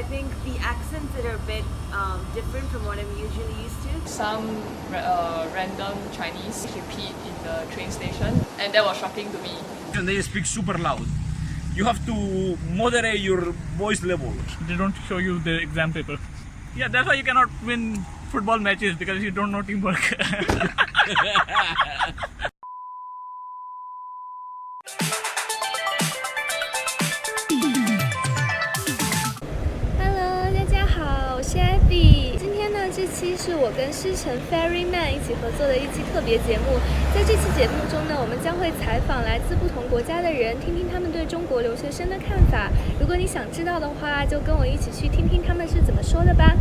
I think the accents that are a bit different from what I'm usually used to. Some random Chinese repeat in the train station, and that was shocking to me. And they speak super loud. You have to moderate your voice level. They don't show you the exam paper. Yeah, that's why you cannot win football matches, because you don't know teamwork. Hello， 大家好，我是 Abby。今天呢，这期是我跟狮城FerryMan 一起合作的一期特别节目。在这期节目中呢，我们将会采访来自不同国家的人，听听他们对中国留学生的看法。如果你想知道的话，就跟我一起去听听他们是怎么说的吧。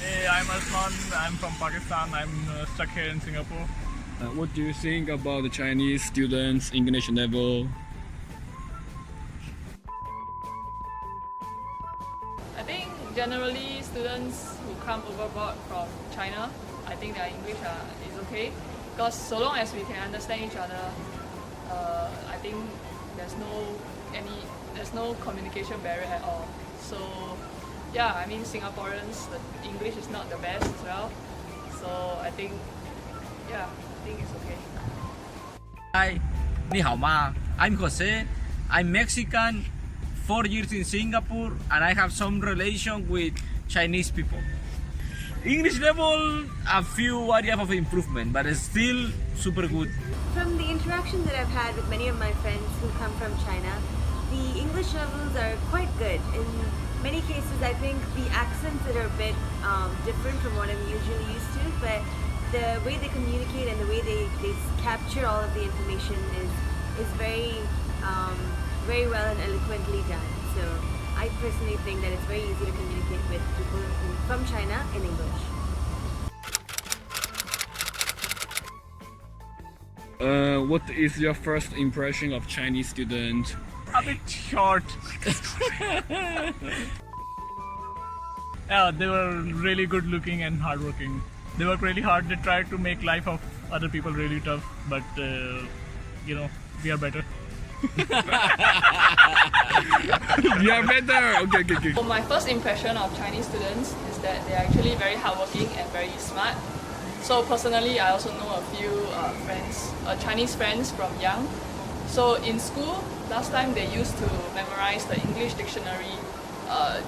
Hey, I'm Asman. I'm from Pakistan. I'm stuck here in Singapore. What do you think about the Chinese students' English level? I think generally students who come overboard from China, I think their English is okay, because so long as we can understand each other, I think there's no communication barrier at all. So yeah, I mean Singaporeans, the English is not the best as well. So I think it's okay. Hi, 你好吗? I'm Jose. I'm Mexican. 4 years in Singapore, and I have some relation with Chinese people. English level, a few areas of improvement, but it's still super good. From the interactions that I've had with many of my friends who come from China, the English levels are quite good. In many cases, I think the accents that are a bit different from what I'm usually used to, but the way they communicate and the way they capture all of the information is very well and eloquently done. So I personally think that it's very easy to communicate with people from China in English. What is your first impression of Chinese students? A bit short. Yeah, they were really good looking and hardworking. They work really hard. They try to make life of other people really tough, but we are better. You are better. Okay. So my first impression of Chinese students is that they are actually very hardworking and very smart. So personally, I also know a few Chinese friends from young. So in school, last time they used to memorize the English dictionary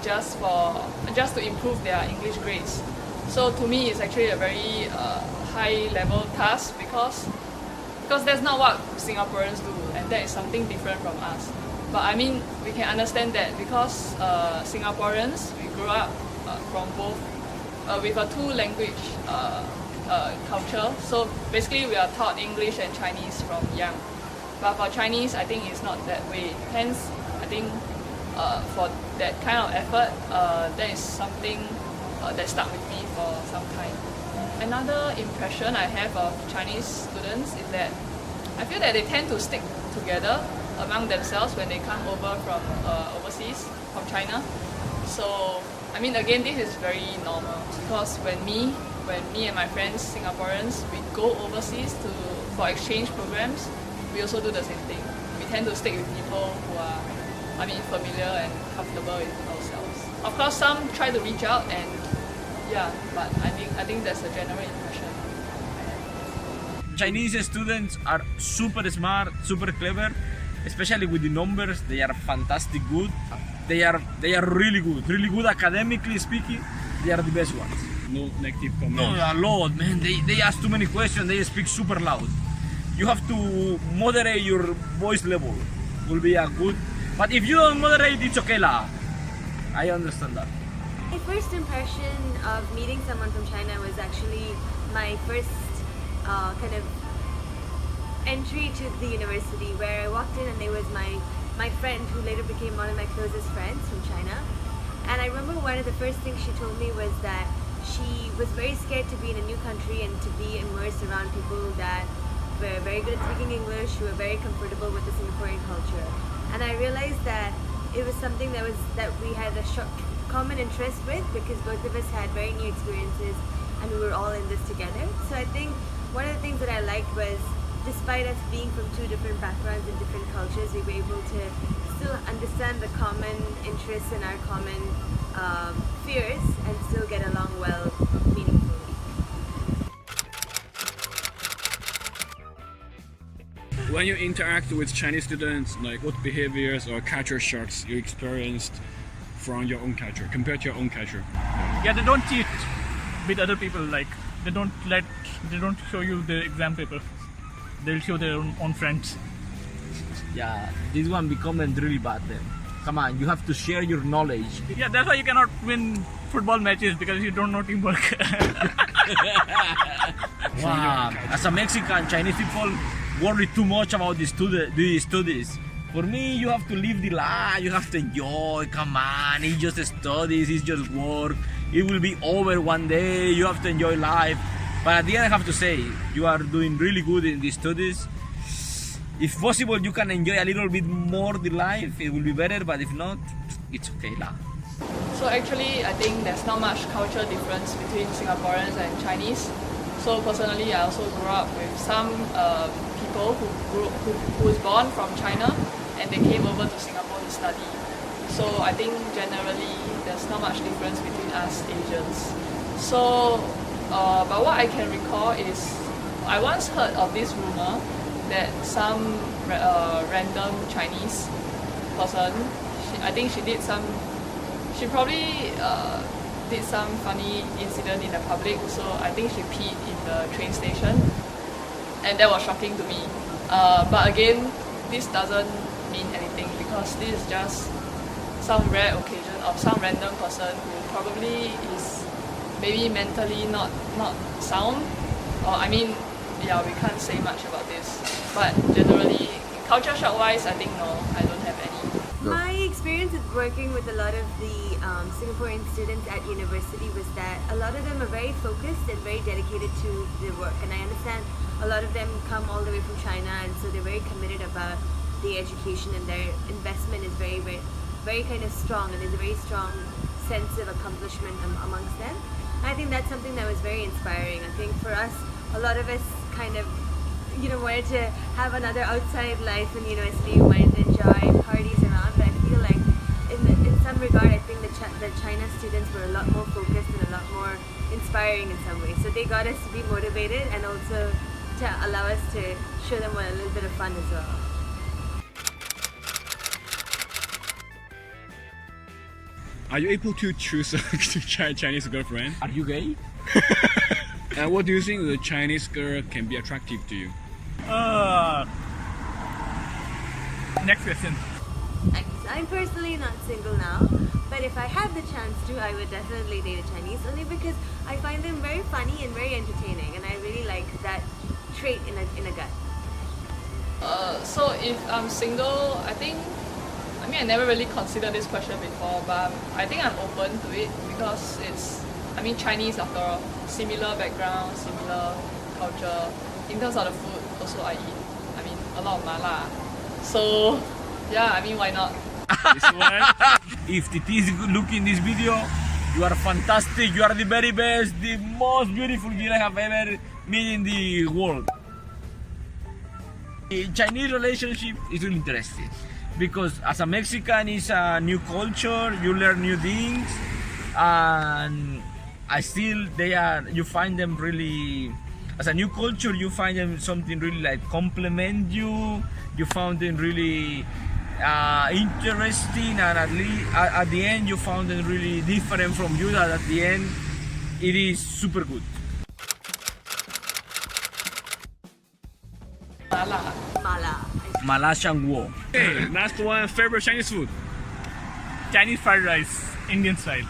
just to improve their English grades. So to me, it's actually a very high-level task because that's not what Singaporeans do, and that is something different from us. But I mean, we can understand that because Singaporeans, we grew up from both with a two-language culture. So basically, we are taught English and Chinese from young. But for Chinese, I think it's not that way. Hence, I think for that kind of effort, that is something that stuck with me for some time. Another impression I have of Chinese students is that I feel that they tend to stick together among themselves when they come over from overseas, from China. So, I mean, again, this is very normal because when me and my friends, Singaporeans, we go overseas for exchange programs, we also do the same thing. We tend to stick with people who are, familiar and comfortable with ourselves. Of course, some try to reach out and but I think that's a general impression. Chinese students are super smart, super clever, especially with the numbers. They are fantastic good. They are really good academically speaking. They are the best ones. No negative comments. No, a lot, man. They ask too many questions. They speak super loud. You have to moderate your voice level. Will be a good. But if you don't moderate, it's okay lah. I understand that. My first impression of meeting someone from China was actually my first kind of entry to the university, where I walked in and there was my friend who later became one of my closest friends from China. And I remember one of the first things she told me was that she was very scared to be in a new country and to be immersed around people that were very good at speaking English, who were very comfortable with the Singaporean culture. And I realized that it was something that we had a common interest with, because both of us had very new experiences and we were all in this together. So I think one of the things that I liked was, despite us being from two different backgrounds and different cultures, we were able to still understand the common interests and our common fears and still get along well meaningfully. When you interact with Chinese students, like what behaviors or culture shocks you experienced from your own culture compared to your own culture? Yeah, they don't cheat with other people. Like they don't show you the exam paper. They'll show their own friends. Yeah, this one becoming really bad then. Come on, you have to share your knowledge. Yeah, that's why you cannot win football matches because you don't know teamwork. Wow, as a Mexican, Chinese people worry too much about the studies. For me, you have to live the life, you have to enjoy, come on, it's just studies, it's just work. It will be over one day, you have to enjoy life. But at the end, I have to say, you are doing really good in the studies. If possible, you can enjoy a little bit more the life, it will be better, but if not, it's okay lah. So actually, I think there's not much cultural difference between Singaporeans and Chinese. So personally, I also grew up with some people who was born from China and they came over to Singapore to study. So I think generally there's not much difference between us Asians. So, but what I can recall is I once heard of this rumor that some random Chinese person, she probably did some funny incident in the public, so I think she peed in the train station, and that was shocking to me. But again, this doesn't mean anything because this is just some rare occasion of some random person who probably is maybe mentally not sound, or I mean, yeah, we can't say much about this. But generally, culture shock wise, I think no, I don't have any. My experience with working with a lot of the Singaporean students at university was that a lot of them are very focused and very dedicated to their work, and I understand a lot of them come all the way from China, and so they're very committed about the education, and their investment is very, very, very kind of strong, and there's a very strong sense of accomplishment amongst them. And I think that's something that was very inspiring. I think for us, a lot of us kind of, wanted to have another outside life in university, wanted to enjoy parties around, but I feel like in some regard, I think the China students were a lot more focused and a lot more inspiring in some ways. So they got us to be motivated and also to allow us to show them a little bit of fun as well. Are you able to choose a Chinese girlfriend? Are you gay? And what do you think the Chinese girl can be attractive to you? Next question. I'm personally not single now, but if I had the chance to, I would definitely date a Chinese, only because I find them very funny and very entertaining, and I really like that trait in a guy. So if I'm single, I never really considered this question before, but I think I'm open to it because Chinese after all, similar background, similar culture. In terms of the food, also I eat, a lot of mala. So, yeah, why not? If Titi is good looking this video, you are fantastic, you are the very best, the most beautiful girl I have ever met in the world. The Chinese relationship is really interesting because as a Mexican, it's a new culture, you learn new things, and you find them really, as a new culture, you find them something really like compliment you found them really interesting, and at the end you found them really different from you, that at the end it is super good. Mala. Mala Shangwo. Hey, last one, favorite Chinese food? Chinese fried rice, Indian style.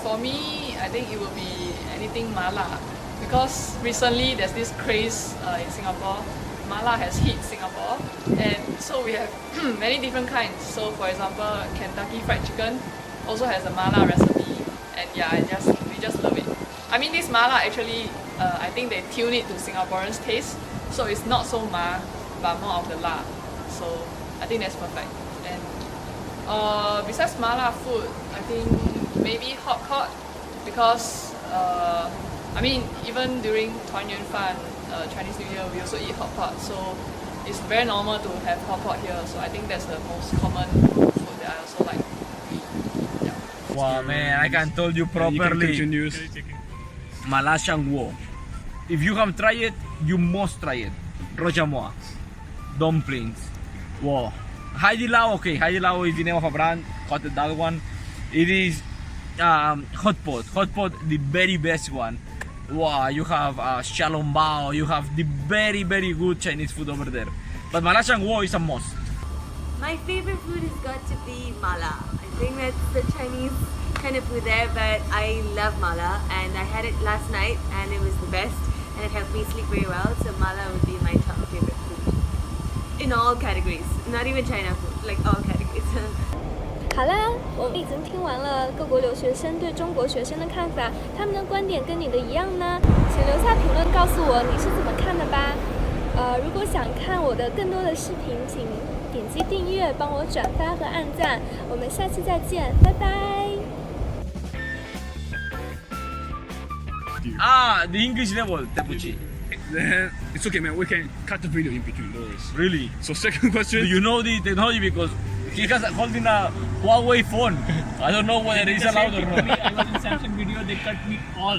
For me, I think it will be anything mala because recently there's this craze in Singapore. Mala has hit Singapore, and so we have many different kinds. So for example, Kentucky Fried Chicken also has a mala recipe, and yeah, we just love it. This mala actually, I think they tune it to Singaporeans' taste, so it's not so ma, but more of the la. So I think that's perfect. And besides mala food, I think maybe hot pot because even during Tuan Yuan Fan, Chinese New Year, we also eat hot pot. So it's very normal to have hot pot here. So I think that's the most common food that I also like. Yeah. Wow, man, I can tell you And you can properly. continue. Malaysian Wo. If you haven't tried it, you must try it. Rojamua. Dumplings. Wow. Hai Di Lao, okay. Hai Di Lao is the name of a brand. Got that one. It is hot pot. Hot pot, the very best one. Wow, you have Shalom Bao. You have the very, very good Chinese food over there. But Malaysian Wo is a must. My favorite food has got to be mala. I think that's the Chinese kind of food there, but I love mala and I had it last night and it was the best and it helped me sleep very well. So mala would be my top favorite food in all categories, not even China food, like all categories. 好啦，我们已经听完了各国留学生对中国学生的看法，他们的观点跟你的一样呢？请留下评论告诉我你是怎么看的吧。如果想看我的更多的视频，请点击订阅，帮我转发和按赞。我们下期再见，拜拜。The English level, Tepuchi. Then it's okay, man. We can cut the video in between. No worries. Really? So second question. Do you know the technology? Because he has holding a Huawei phone. I don't know whether it's allowed or not. I was in Samsung video, they cut me all.